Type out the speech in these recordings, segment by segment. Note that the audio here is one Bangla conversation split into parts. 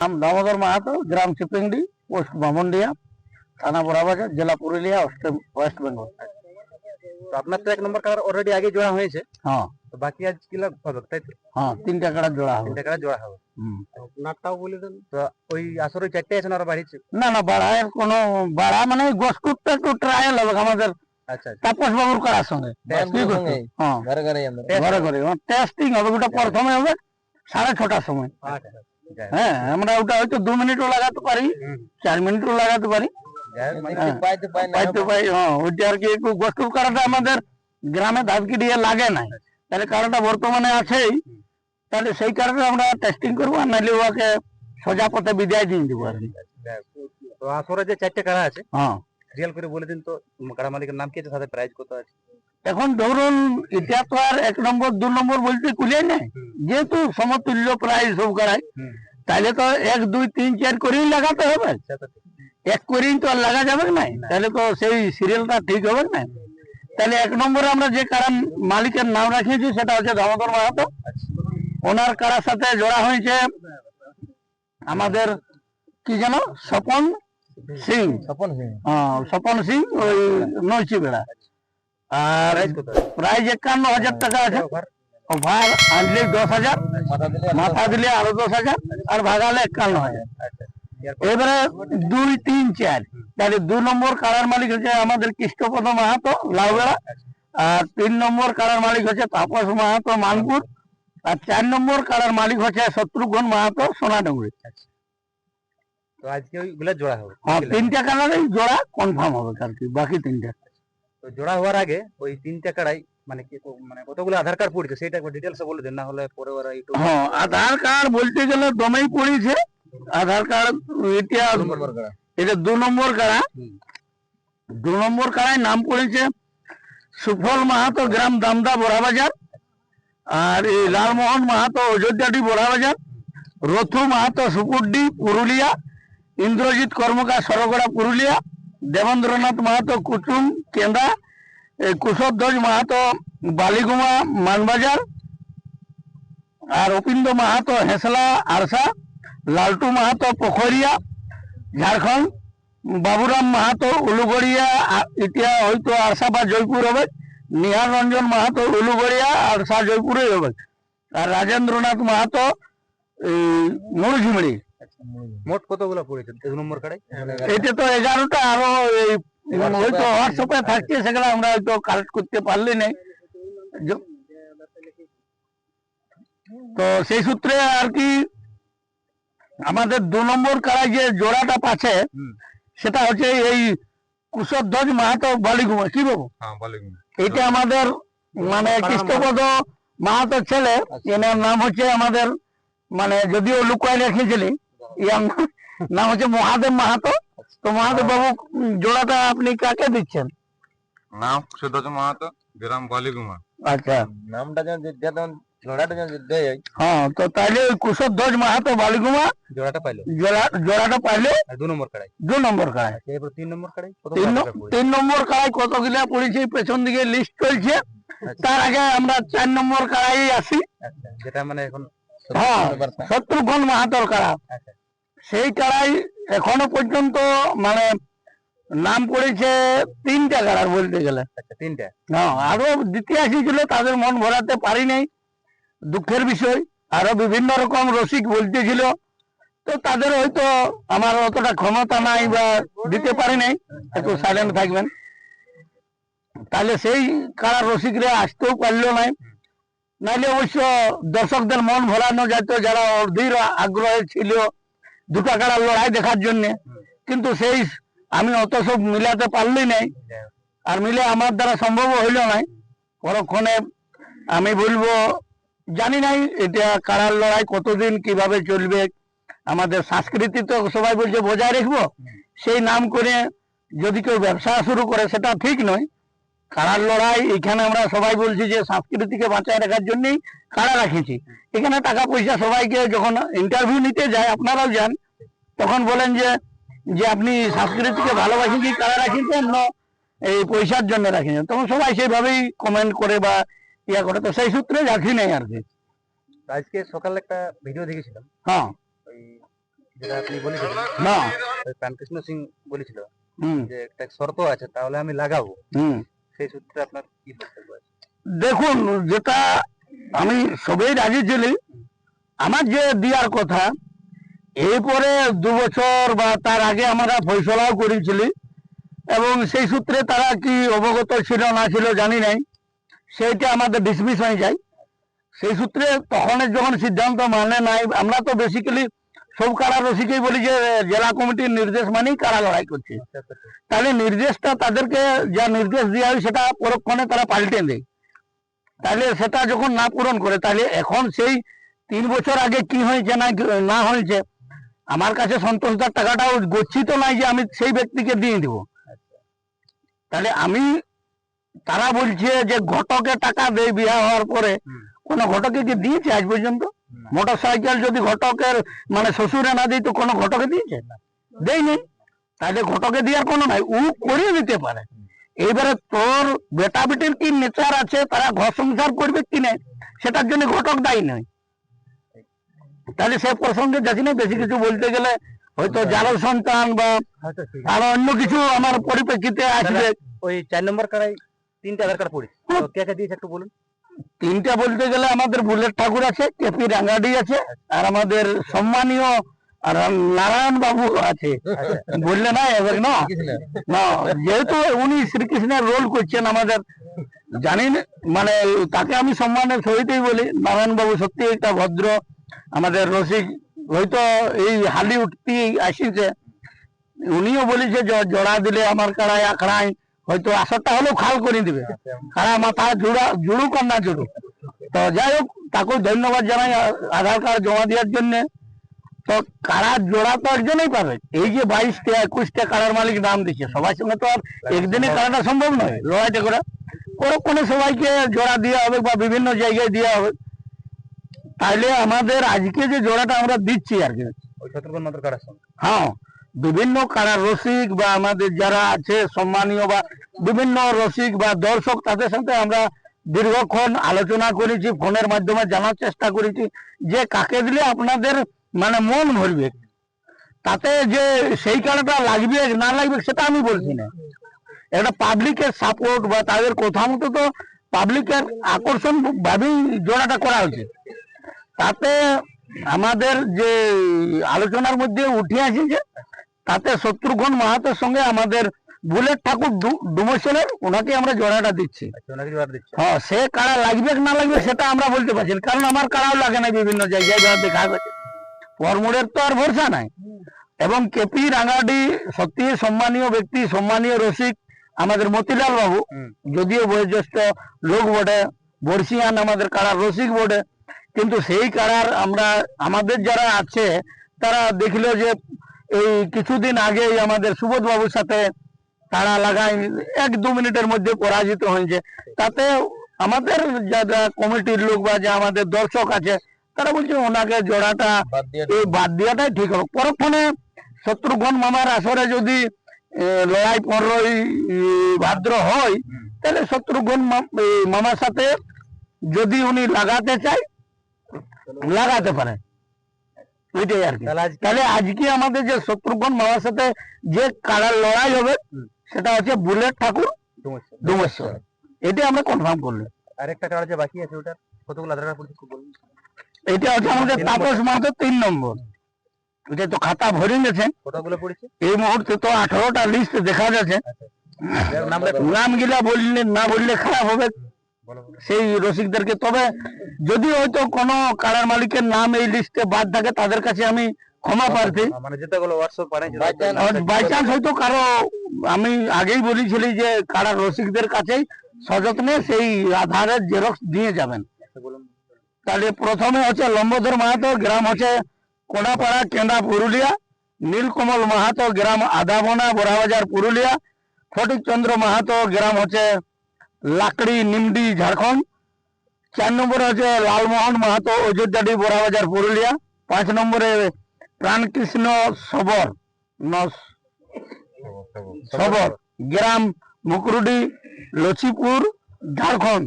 নাম দামোদর মাহাতো, গ্রাম চিপিংডি, পোস্ট বামনডিয়া, থানা বড়াবাজার, জেলা পুরুলিয়া, ওয়েস্ট বেঙ্গল। তো আপনার তো 1 নম্বর কালার অলরেডি আগে জোড়া হয়েছে। হ্যাঁ তো বাকি আজ কি লাভ হবে, তাই তো? হ্যাঁ, 3টা কাড়া জোড়া হবে। 3টা কালার জোড়া হবে। আপনারটাও বলে দেন তো। ওই আসরে 4টে আছে না আর বাড়িছে? না না, বাড়ায় কোনো বাড়া মানে গোষ্ঠটা একটু ট্রায়াল হবে আমাদের আচ্ছা তাপস বাবুর কাড়ার সঙ্গে। হ্যাঁ ঘরে ঘরে আমরা ঘরে ঘরে টেস্টিং হবে, ওটা প্রথমে হবে 6:30টার সময়। হ্যাঁ, আমরা ওটা হয়তো 2 মিনিটও লাগাতে পারি, 4 মিনিটও লাগাতে পারি। পাইতে পাই। হ্যাঁ, ওইটা আর কি একটু গোষ্ঠুর কাড়াটা আমাদের গ্রামে ধাপকি দিয়ে লাগে নাই, তাহলে কাড়াটা বর্তমানে আছেই, তাহলে সেই কারণে আমরা টেস্টিং করবো, আর নাহলে ওকে সোজা পথে বিদায় দিয়ে দেবো আর কি। তো আসরে যে 4টে কাড়া আছে, হ্যাঁ রিয়েল করে বলে দিন তো, কাড়া মালিকের নাম কি আছে, সাথে প্রাইস কত আছে? এখন ধরুন এটা তো আর 1 নম্বর 2 নম্বর বলতে কুলিয়ে নেই, যেহেতু সমতুল্য প্রায় সব কাড়াই, তাহলে তো 1 2 3 4 করেই লাগাতে হবে। এক করেই তো আর লাগা যাবে না, তাহলে তো সেই সিরিয়ালটা ঠিক হবে না। তাহলে 1 নম্বরে আমরা যে কাড়া মালিকের নাম রাখিয়েছি সেটা হচ্ছে দামোদর মাহাতো। ওনার কাড়ার সাথে জোড়া হয়েছে আমাদের কি যেন স্বপন সিং। স্বপন সিং ওই নলচি বেড়া। আর প্রাইজ 51,000 টাকা আছে। ওভার আনলে 10,000, মাথা দিলে আরো 10,000, আর ভাগালে 51,000। এবারে 2 3 4, তাহলে 2 নম্বর কাড়ার মালিক হচ্ছে আমাদের কৃষ্ণপদ মাহাতো লাউবেড়া, আর 3 নম্বর কাড়ার মালিক হচ্ছে তাপস মাহাতো মানপুর, আর 4 নম্বর কাড়ার মালিক হচ্ছে শত্রুঘ্ন মাহাতো সোনাডুঙ্গরি। তো আজকে ওইগুলা জোড়া হবে। হ্যাঁ, 3টা কাড়ারই জোড়া কনফার্ম হবে আর কি, বাকি 3টা। তো জোড়া হওয়ার আগে ওই 3টা কাড়াই মানে কি মানে কতগুলো আধার কার্ড পড়েছে সেটা একবার ডিটেইলসে বলে দেন, না হলে পরে ওরা ইউটিউব। হ্যাঁ, আধার কার্ড বলতে গেলে দমেই পড়েছে। আধার কার্ড এটা 2 নম্বর কাড়া। 2 নম্বর কাড়ায় নাম পড়েছে সুফল মাহাতো, গ্রাম দামদা বড়াবাজার, আর এই লালমোহন মাহাতো অযোধ্যাটি বড়াবাজার, রথু মাহাতো সুপুরডি পুরুলিয়া, ইন্দ্রজিৎ কর্মকার সরগড়া পুরুলিয়া, দেবেন্দ্রনাথ মাহাতো কুচুম কেন্দা, কুশধ্বজ মাহাতো বালিগুমা মানবাজার, আর অপিন্দ্র মাহাতো হেসলা আরসা, লালটু মাহাতো পোখরিয়া ঝাড়খণ্ড, বাবুরাম মাহাতো উলুগড়িয়া, এটা হয়তো আরসা বা জয়পুর হবে, নিহার রঞ্জন মাহাতো উলুগড়িয়া আরসা জয়পুরে হবে, আর রাজেন্দ্রনাথ মাহাতো মুড়ঝুমড়ি। মোট কতগুলো পড়েছে 2 নম্বর কাড়াই? এটা তো 11টা, আরো হয়তো হোয়াটসঅ্যাপে থাকছে, সেগুলো আমরা হয়তো কালেক্ট করতে পারলি নাই। তো সেই সূত্রে আর কি আমাদের 2 নম্বর কাড়ায় যে জোড়াটা পাচ্ছে সেটা হচ্ছে এই কুশধ্বজ মাহাতো বালিগুমা। কি বাবু, এটা আমাদের মানে কৃষ্ণপদ মাহাতো ছেলে, এনার নাম হচ্ছে আমাদের মানে যদিও লুকায় রেখেছিলি, ইয়ার নাম হচ্ছে মহাদেব মাহাতো। তো মহাদেব বাবু, জোড়াটা আপনি কাকে দিচ্ছেন? নাম কুশধ্বজ মাহাতো, গ্রাম বালিগুমা। আচ্ছা, নামটা যেমন জোড়াটা যেমন দেয়। হ্যাঁ, তো তাইলে ওই কুশধ্বজ মাহাতো বালিগুমা জোড়াটা পাইলো, জোড়াটা পাইলে 2 নম্বর কাড়াই। 2 নম্বর কাড়ায়। এরপর 3 নম্বর কাড়াই 3 নম্বর কাড়ায় কতগুলা পড়েছে পেছন দিকে লিস্ট চলছে। তার আগে আমরা 4 নম্বর কাড়াই আসি, যেটা মানে এখন শত্রুঘ্ন মাহাতোর কাড়া। সেই কাড়াই এখনো পর্যন্ত মানে নাম পড়েছে 3টা কাড়ার বলতে গেলে। 3টা। হ্যাঁ, আরো দ্বিতীয় ছিল, তাদের মন ভরাতে পারি নাই, দুঃখের বিষয়। আরো বিভিন্ন রকম রসিক বলতেছিল, তো তাদের হয়তো আমার অতটা ক্ষমতা নাই বা দিতে পারি নাই, একটু সাইলেন্ট থাকবেন। তাহলে সেই কারা রসিকরা আসতেও পারলো নাই, নাইলে অবশ্য দর্শকদের মন ভরানো যেত যারা অধীর আগ্রহে ছিল 2টা কাড়ার লড়াই দেখার জন্য। কিন্তু সেই আমি অত সব মিলাতে পারলি নাই, আর মিলে আমার দ্বারা সম্ভব হইল নাই। পরক্ষণে আমি বলবো জানি নাই এটা কাড়ার লড়াই কতদিন কিভাবে চলবে। আমাদের সংস্কৃতি তো সবাই বলছে বজায় রাখবো, সেই নাম করে যদি কেউ ব্যবসা শুরু করে সেটা ঠিক নয়। কাড়ার লড়াই এখানে আমরা সবাই বলছি যে সংস্কৃতিকে বাঁচায় রাখার জন্যই কাড়া রাখেছি। এখানে টাকা পয়সা সবাইকে যখন ইন্টারভিউ নিতে যায়, আপনারাও যান, তখন বলেন যে আপনি সংস্কৃতিকে ভালোবাসি কি কাড়া রাখিয়েছেন না এই পয়সার জন্য রাখিয়েছেন, তখন সবাই সেইভাবেই কমেন্ট করে বা ইয়া করে। তো সেই সূত্রে রাখি নাই আর কি। আজকে সকালে একটা ভিডিও দেখেছিলাম, হ্যাঁ, ওই যেটা আপনি বলেছিলেন, না। ওই প্রাণকৃষ্ণ সিং বলেছিল হুম যে একটা শর্ত আছে, তাহলে আমি লাগাবো, হুম সেই সূত্রে আপনার কি বক্তব্য আছে? দেখুন, যেটা আমি সবেই রাজি ছিলি, আমার যে দেওয়ার কথা, এরপরে 2 বছর বা তার আগে আমরা ফয়সলাও করেছিলি, এবং সেই সূত্রে তারা কি অবগত ছিল না ছিল জানি নাই, সেইটা আমাদের ডিসমিস হয়ে যায়। সেই সূত্রে তখনের যখন সিদ্ধান্ত মানে নাই, আমরা তো বেসিক্যালি সব কারা রসিকেই বলি যে জেলা কমিটির নির্দেশ মানেই কারা লড়াই করছে। তাহলে নির্দেশটা তাদেরকে যা নির্দেশ দেওয়া হয় সেটা পরক্ষণে তারা পাল্টে দেয়। তাহলে সেটা যখন না পূরণ করে, তাহলে এখন সেই 3 বছর আগে কি হয়েছে না হয়েছে, আমার কাছে সন্তোষদার টাকাটাও গচ্ছিত নাই যে আমি সেই ব্যক্তিকে দিয়ে দিব। তাহলে আমি, তারা বলছে যে ঘটকে টাকা দেয় বিয়া হওয়ার পরে, কোনো ঘটকে কি দিয়েছে আজ পর্যন্ত? মোটর সাইকেল যদি ঘটকের মানে শ্বশুরে না দিই তো কোনো ঘটকে দিয়েছে? দেয়নি। তাহলে ঘটকে দেওয়ার কোনো নাই, ও করিয়ে দিতে পারে। এইবারে তোর বেটা বেটির কি নেচার আছে, তারা ঘর সংসার করবে কি না, সেটার জন্য ঘটক দায়ী নয়। তাহলে সে প্রসঙ্গে যাচ্ছি না, বেশি কিছু বলতে গেলে হয়তো জারো সন্তান বা আরো অন্য কিছু আমার পরিপ্রেক্ষিতে আসবে। ওই 4 নম্বর কাড়াই 3টা আধার কার্ড পড়েছে, তো কে কে দিয়েছে একটু বলুন। 3টা বলতে গেলে আমাদের বুলেট ঠাকুর আছে, কেপি রাঙ্গাডি আছে, আর আমাদের সম্মানীয় আর নারায়ণ বাবু আছে। বললে না এবার না, না, যেহেতু উনি শ্রীকৃষ্ণের রোল করছেন আমাদের, জানি না, মানে তাকে আমি সম্মানের সহিতই বলি। নারায়ণ বাবু সত্যি একটা ভদ্র আমাদের রসিক, হয়তো এই হালি উঠতি আসিছে। উনিও বলেছে জড়া দিলে আমার কাড়ায় আখড়ায় হয়তো 18টা হলেও খাল করে দিবে, কারা মাথা জুড়ুক আর না জুড়ুক। তো যাই হোক, তাকে ধন্যবাদ জানাই আধার কার্ড জমা দেওয়ার জন্য। তো কাড়া জোড়া তো একজনই পাবে। এই যে 22টা 21টা কাড়ার মালিক নাম দিচ্ছে, সবার সঙ্গে তো আর একদিনে কাড়াটা সম্ভব নয় লড়াইটা করা। কোনো সবাইকে জোড়া দেওয়া হবে বা বিভিন্ন জায়গায় দেওয়া হবে। তাইলে আমাদের আজকে যে জোড়াটা আমরা দিচ্ছি আর কি, ওই শত্রুঘ্ন মাত্র কাড়ার সঙ্গে, হ্যাঁ, বিভিন্ন কাড়ার রসিক বা আমাদের যারা আছে সম্মানীয় বা বিভিন্ন রসিক বা দর্শক, তাদের সাথে আমরা দীর্ঘক্ষণ আলোচনা করেছি, ফোনের মাধ্যমে জানার চেষ্টা করেছি যে কাকে দিলে আপনাদের মানে মন ভরবে। তাতে যে সেই কাড়াটা লাগবে না লাগবে সেটা আমি বলছি না, একটা পাবলিকের সাপোর্ট বা তাদের কথা মতো তো পাবলিকের আকর্ষণ ভাবেই জোড়াটা করা হয়েছে। তাতে আমাদের যে আলোচনার মধ্যে উঠে আসছে, তাতে শত্রুঘ্ন মাহাতোর সঙ্গে আমাদের বুলেট ঠাকুর ডুমসেলের, ওনাকে আমরা জোড়াটা দিচ্ছি। ওনাকে জোড়া দিচ্ছে। হ্যাঁ, সে কাড়া লাগবে কি না লাগবে সেটা আমরা বলতে পারছি না, কারণ আমার কাড়াও লাগে না বিভিন্ন জায়গায় যা দেখা গেছে। পরমুড়ের তো আর ভরসা নাই। এবং কেপি রাঙ্গাডি সত্যি সম্মানীয় ব্যক্তি, সম্মানীয় রসিক আমাদের মতিলাল বাবু, যদিও বয়োজ্যেষ্ঠ লোক বটে, বর্ষিয়ান আমাদের কাড়ার রসিক বটে, কিন্তু সেই কাড়ার আমরা আমাদের যারা আছে তারা দেখলো যে এই কিছুদিন আগেই আমাদের সুবোধ বাবুর সাথে তারা লাগাই 1-2 মিনিটের মধ্যে পরাজিত হয়েছে। তাতে আমাদের যারা কমিটির লোক বা যা আমাদের দর্শক আছে তারা বলছে ওনাকে জোড়াটা এই বাদ দেওয়াটাই ঠিক হবে। পরক্ষণে শত্রুঘ্ন মামার আসরে যদি লড়াই 15ই ভাদ্র হয়, তাহলে শত্রুঘ্ন মামার সাথে যদি উনি লাগাতে চায় লাগাতে পারে, ওইটাই আর কি। তাহলে আজকে আমাদের যে শত্রুঘ্ন মামার সাথে যে কাড়ার লড়াই হবে সেটা হচ্ছে বুলেট ঠাকুর ডুমেশ্বর, এটা আমরা কনফার্ম করলাম। আরেকটা কাড়া যে বাকি আছে, ওটা কতগুলো আধার কার্ড পড়েছে একটু বলুন। এটা হচ্ছে আমাদের তাপস মাহাতো 3 নম্বর। এটা তো খাতা ভরে গেছে, কতগুলো পড়েছে এই মুহূর্তে তো 18টা লিস্ট দেখা যাচ্ছে। নাম গিলা বললে না বললে খারাপ হবে সেই রসিকদেরকে। তবে যদি হয়তো কোনো কাড়ার মালিকের নাম এই লিস্টে বাদ থাকে, তাদের কাছে আমি ক্ষমা প্রার্থী। মানে যেটাগুলো হোয়াটসঅ্যাপ বানাইছে, বাই চান্স হয়তো কারো, আমি আগেই বলেছিলি যে কাড়ার রসিকদের কাছেই সযত্নে সেই আধারের জেরক্স দিয়ে যাবেন। তাহলে প্রথমে হচ্ছে লম্বোদর মাহাতো, গ্রাম হচ্ছে কোনাপাড়া, কেন্দ্রা, পুরুলিয়া। নীলকমল মাহাতো, গ্রাম আদাবনা, বড়াবাজার, পুরুলিয়া। ফটিক চন্দ্র মাহাতো, গ্রাম হচ্ছে লাকড়ি, নিমডি, ঝাড়খণ্ড। 4 নম্বরে হচ্ছে লালমোহন মাহাতো, অযোধ্যাডি, বড়াবাজার, পুরুলিয়া। 5 নম্বরে প্রাণকৃষ্ণ সবর সবর, গ্রাম মুকরুডি, লচিপুর, ঝাড়খণ্ড।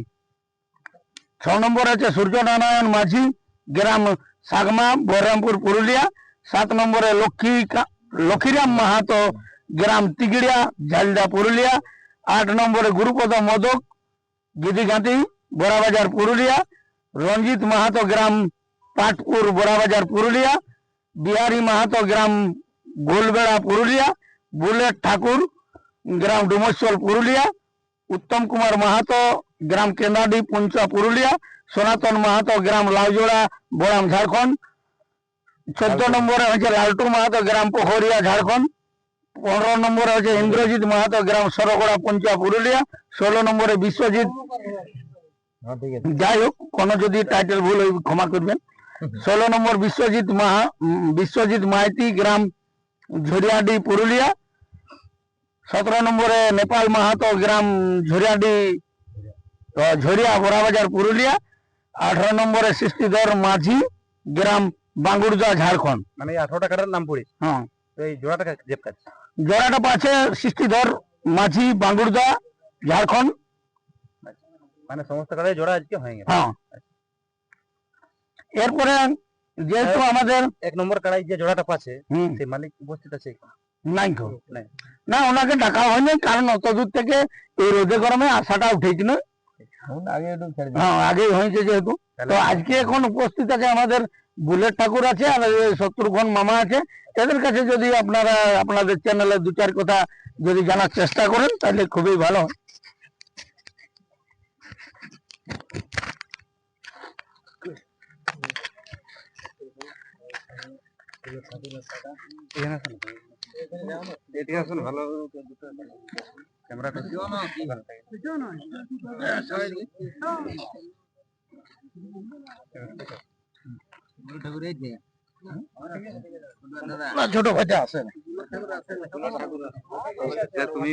6 নম্বর আছে সূর্যনারায়ণ মাঝি, গ্রাম সাগমা, বহরমপুর, পুরুলিয়া। 7 নম্বরে লক্ষ্মীরাম মাহাতো গ্রাম তিগড়িয়া ঝালদা পুরুলিয়া। 8 নম্বরে গুরুপদ মোদক গিদিঘাটি বড়াবাজার পুরুলিয়া। রঞ্জিত মাহাতো গ্রাম পাটপুর বড়াবাজার পুরুলিয়া। বিহারী মাহাতো গ্রাম গোলবেড়া পুরুলিয়া। বুলেট ঠাকুর গ্রাম ডুমরচল পুরুলিয়া। উত্তম কুমার মাহাতো গ্রাম কেন্দাডি পুঞ্চা পুরুলিয়া। সনাতন মাহাতো গ্রাম লাউজোড়া বড়াম ঝাড়খণ্ড। 14 নম্বরে হচ্ছে লালটু মাহাতো গ্রাম পোখরিয়া ঝাড়খণ্ড। 15 নম্বরে হচ্ছে ইন্দ্রজিৎ মাহাতো গ্রাম সরগড়া পুঞ্চা পুরুলিয়া। 16 নম্বরে বিশ্বজিৎ, যাই হোক কোনো যদি টাইটেল ভুল হয় ক্ষমা করবেন। 16 নম্বর বিশ্বজিৎ মাইতি গ্রাম ঝরিয়াডি পুরুলিয়া। 17 নম্বরে নেপাল মাহাতো গ্রাম ঝরিয়া বড়াবাজার পুরুলিয়া। 18 নম্বরে সৃষ্টিধর মাঝি গ্রাম বাঙ্গুরদা ঝাড়খণ্ড। মানে এই 18টা কাটার নাম পড়ি। হ্যাঁ, তো এই জোড়াটা জেপ কাজ। জোড়াটা পাচ্ছে সৃষ্টিধর মাঝি বাঙ্গুরদা ঝাড়খণ্ড। মানে সমস্ত কাটাই জোড়া আজকে হয়ে গেছে। হ্যাঁ, এরপরে যেহেতু আমাদের 1 নম্বর কাড়াই যে জোড়াটা পাচ্ছে হুম, সেই মালিক উপস্থিত আছে এখানে? নাই তো। নাই। না, ওনাকে ডাকা হয়নি, কারণ অত দূর থেকে এই রোদে গরমে আসাটা উঠেছিল। আগে একটু ছেড়ে দিন। হ্যাঁ, আগেই হয়েছে যেহেতু। তো আজকে এখন উপস্থিত আছে আমাদের বুলেট ঠাকুর আছে আর এই শত্রুঘ্ন মামা আছে। এদের কাছে যদি আপনারা আপনাদের চ্যানেলে 2-4 কথা যদি জানার চেষ্টা করেন তাহলে খুবই ভালো হয়। এখানে আসুন। এদিকে আসুন, ভালো ক্যামেরাটা না, ছোট ভাইটা আছে না। তুমি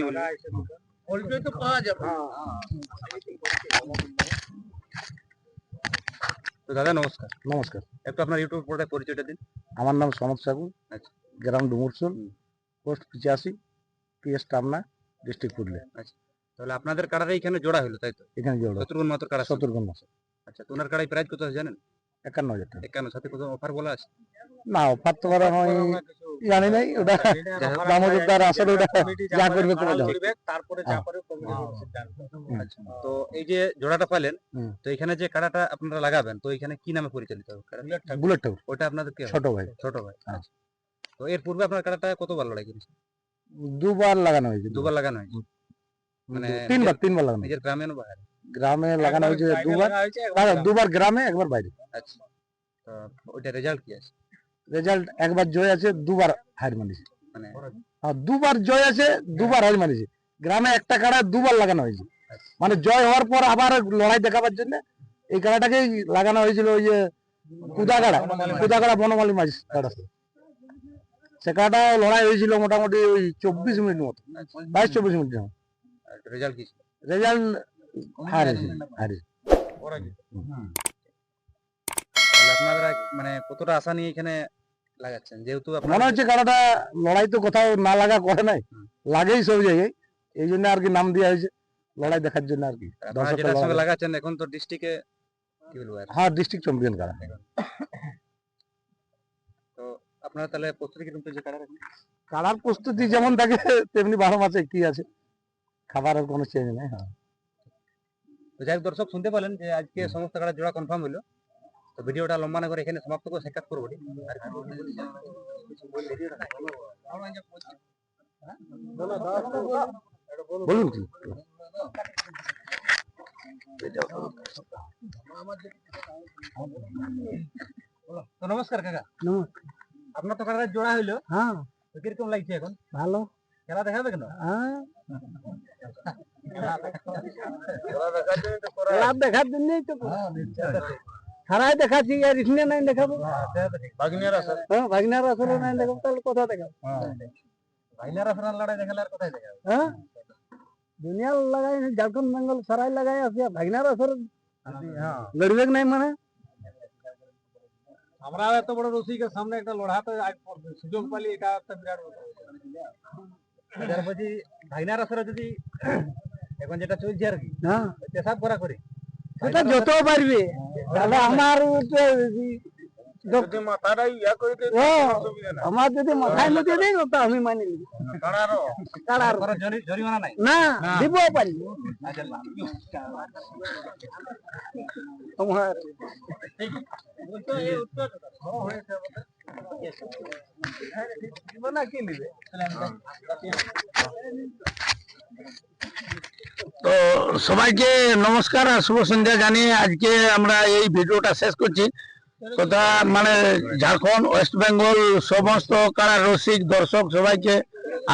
তো দাদা নমস্কার। নমস্কার, একটু আপনার ইউটিউব পর্দায় পরিচয়টা দিন। আমার নাম সনদ সাগু, আচ্ছা। গ্রাম Dumurchul, post 85, PS Tamna, district Purulia. তাহলে আপনাদের কাড়ারে এখানে জোড়া হলো তাই তো? এখানে জোড়া শত্রুঘ্ন মাত্র কাড়া। শত্রুঘ্ন মাসে আচ্ছা, তো ওনার কাড়াই প্রাইস কত আছে জানেন? 51,000 টাকা। 51। সাথে কত অফার বলা আছে? না, অফার তো করা হয় জানি নাই, ওটা দামোদর আসলে ওটা যা করবে করে দাও। তারপরে যা করে আচ্ছা, তো এই যে জোড়াটা পালেন, হুম। তো এখানে যে কাড়াটা আপনারা লাগাবেন, তো এখানে কি নামে পরিচালিত হবে? বুলেট ঠাকুর, ওটা আপনাদের কে হবে? ছোট ভাই। ছোট ভাই। হ্যাঁ। আচ্ছা। তো এর পূর্বে আপনার কাড়াটা কতবার লড়াই করেছে? 2বার লাগানো হয়েছে। দুবার লাগানো হয়েছে। মানে 3বার লাগানো হয়েছে। নিজের গ্রামে না বাইরে? গ্রামে লাগানো হয়েছে 2বার, 2বার গ্রামে, 1বার বাইরে। আচ্ছা, তো ওইটা রেজাল্ট কি আছে? রেজাল্ট 1বার জয় আছে, 2বার হার মানিছে। মানে আর 2বার জয় আছে, 2বার হার মানিছে। গ্রামে একটা কাড়া 2বার লাগানো হয়েছে, মানে জয় হওয়ার পর আবার লড়াই দেখাবার জন্য এই কাড়াটাকে লাগানো হয়েছিল। ওই যে কুদাগাড়া বনমালী মাঝ কাড়া, সে কাড়াটা লড়াই হয়েছিল মোটামুটি ওই 24 মিনিট মতো, 22-24 মিনিট। রেজাল্ট কি? রেজাল্ট হারিয়েছে। তাহলে আপনারা মানে কতটা আশা নিয়ে এখানে লাগাচ্ছেন, যেহেতু মনে আপনারা হচ্ছে কাড়াটা লড়াই তো কোথাও না লাগা করে নাই, লাগেই সব জায়গায়, এই জন্য আর কি নাম দেওয়া হয়েছে, লড়াই দেখার জন্য আর কি। আপনারা যেটার সঙ্গে লাগাচ্ছেন এখন তো ডিস্ট্রিক্টে কি বলবো আর, হ্যাঁ, ডিস্ট্রিক্ট চ্যাম্পিয়ন কাড়া। তো আপনারা তাহলে প্রস্তুতি কিরকম চলছে কাড়ার? কাড়ার প্রস্তুতি যেমন থাকে তেমনি 12 মাসে কি আছে, খাবারের কোনো চেঞ্জ নেই। হ্যাঁ, তো যাই হোক, দর্শক শুনতে পেলেন যে আজকে সমস্ত কাড়া জোড়া কনফার্ম হলো। তো ভিডিওটা লম্বা না করে এখানে সমাপ্ত করে সাক্ষাৎ করবো। বলুন কি? তো নমস্কার কাকা। আপনার তো কাড়ার জোড়া হইলো। হ্যাঁ, তো কিরকম লাগছে এখন? ভালো। খেলা দেখাবে কেন? হ্যাঁ, দেখার জন্যই তো সারাই দেখাচ্ছি, আর ইসনে নাই দেখাবো। ভাগিনার আসর। হ্যাঁ, ভাগনার আসলে নাই দেখাবো, তাহলে কোথা দেখাবো? ভাগিনার আসর লড়াই দেখালে আর কোথায় দেখাবে? হ্যাঁ, দুনিয়া লাগাই ঝাড়খণ্ড বেঙ্গল সারাই লাগাই আছে, ভাগনার আসর লড়বে নাই মানে। আমরা এত বড় রসিকের সামনে একটা লড়াতে সুযোগ পালি, এটা একটা বিরাট ব্যাপার। বলছি ভাগনার আসরে যদি এখন যেটা চলছে আর কি, হ্যাঁ, পেশাব করা করি সেটা যত পারবে, তাহলে আমার যদি মাথাটাই ইয়া করে দেয় অসুবিধা নাই আমার যদি মাথায় নদী দেয় তো আমি মানি নিব কাড়ার জরিমানা নাই না দিব পারি আমার তো সবাইকে নমস্কার আর শুভ সন্ধ্যা জানিয়ে আজকে আমরা এই ভিডিওটা শেষ করছি কথা মানে ঝাড়খণ্ড ওয়েস্ট বেঙ্গল সমস্ত কারা রসিক দর্শক সবাইকে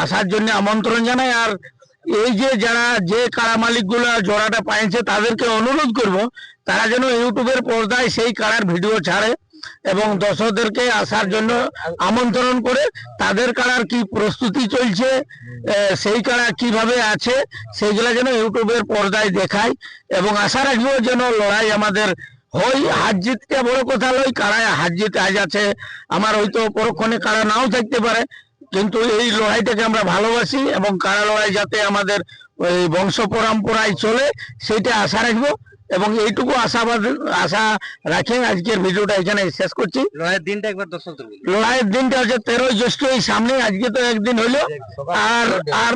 আসার জন্য আমন্ত্রণ জানাই। আর এই যে যারা যে কারা মালিক গুলা জোড়াটা পাইছে তাদেরকে অনুরোধ করব তারা যেন ইউটিউবের পর্দায় সেই কারার ভিডিও ছাড়ে এবং দর্শকদেরকে আসার জন্য আমন্ত্রণ করে তাদের কারার কি প্রস্তুতি চলছে সেই কারা কিভাবে আছে সেইগুলা যেন ইউটিউবের পর্দায় দেখায় এবং আশা রাখবো যেন লড়াই আমাদের হয়। হার জিতটা বড় কথা নয়, কারায় হার জিত আজ আছে আমার হয়তো পরক্ষণে কারা নাও থাকতে পারে, কিন্তু এই লড়াইটাকে আমরা ভালোবাসি এবং কারা লড়াই যাতে আমাদের ওই বংশ পরম্পরায় চলে সেইটা আশা রাখবো এবং এইটুকু আশা রাখে আজকের ভিডিওটা এখানে শেষ করছি। লড়াইয়ের দিনটা একবার দর্শকদের বলি। লড়াইয়ের দিনটা হচ্ছে 13 জ্যৈষ্ঠ, এই সামনে আজকে তো একদিন হইলো আর আর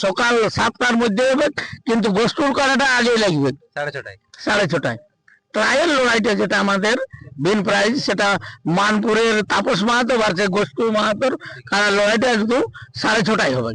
সকাল 7টার মধ্যে হবে, কিন্তু গোষ্ঠুর করাটা আগেই লাগবে 6:30 6:30টায়। ট্রায়াল লড়াইটা যেটা আমাদের বিন প্রাইজ সেটা মানপুরের তাপস মাহাতো ভার্সেস গোষ্ঠু মাহাতোর লড়াইটা একটু 6:30টায় হবে।